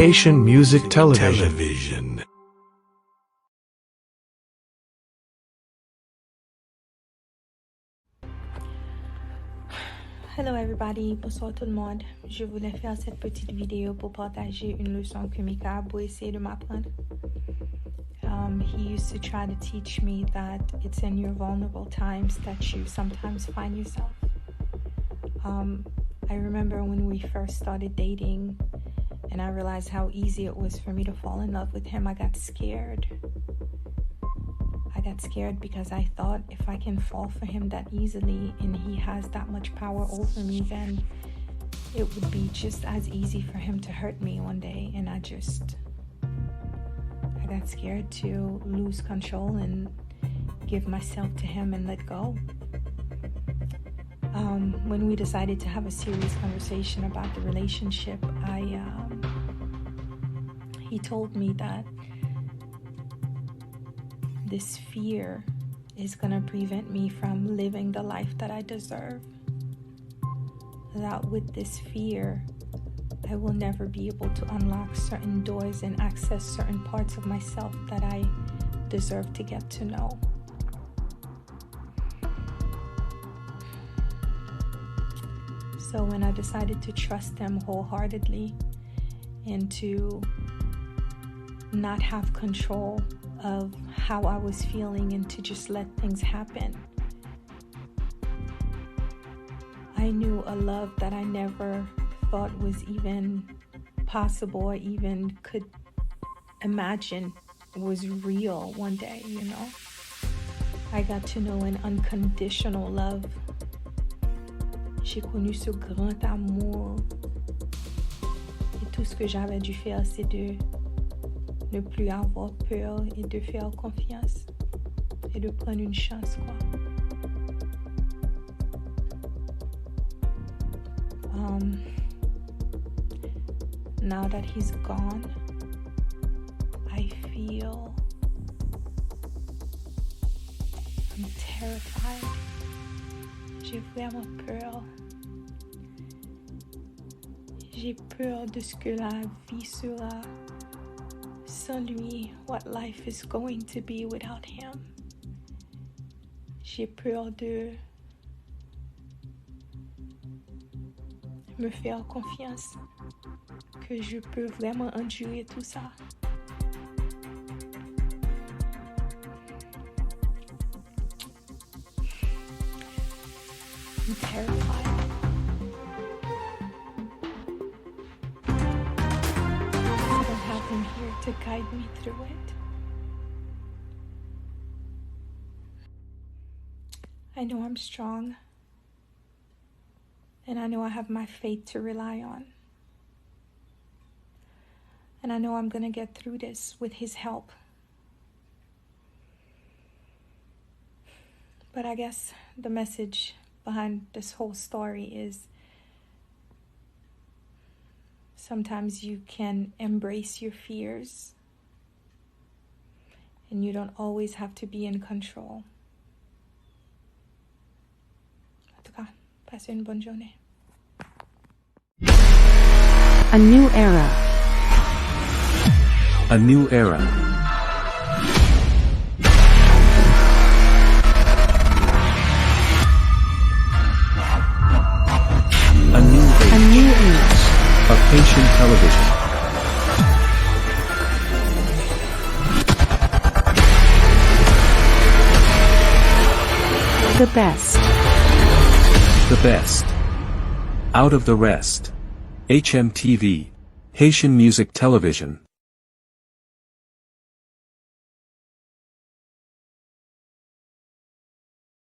Haitian Music Television. Hello everybody, bonsoir tout le monde. Je voulais faire cette petite vidéo pour partager une leçon que Mika a essayé de m'apprendre. He used to try to teach me that it's in your vulnerable times that you sometimes find yourself. I remember when we first started dating and I realized how easy it was for me to fall in love with him, I got scared. I got scared because I thought if I can fall for him that easily and he has that much power over me, then it would be just as easy for him to hurt me one day. And I got scared to lose control and give myself to him and let go. When we decided to have a serious conversation about the relationship, he told me that this fear is going to prevent me from living the life that I deserve. That with this fear, I will never be able to unlock certain doors and access certain parts of myself that I deserve to get to know. So when I decided to trust him wholeheartedly and to not have control of how I was feeling and to just let things happen, I knew a love that I never thought was even possible or even could imagine was real one day, you know. I got to know an unconditional love. J'ai connu ce grand amour et tout ce que j'avais dû faire, c'est de ne plus avoir peur et de faire confiance et de prendre une chance, quoi. Now that he's gone, I feel I'm terrified. J'ai vraiment peur. J'ai peur de ce que la vie sera sans lui, what life is going to be without him. J'ai peur de me faire confiance que je peux vraiment endurer tout ça. I'm terrified. I don't have him here to guide me through it. I know I'm strong. And I know I have my faith to rely on. And I know I'm going to get through this with his help. But I guess the message behind this whole story is sometimes you can embrace your fears and you don't always have to be in control. En tout cas, passez une bonne journée. A new era. A new era. A new age of Haitian television. The best. The best. Out of the rest. HMTV, Haitian Music Television.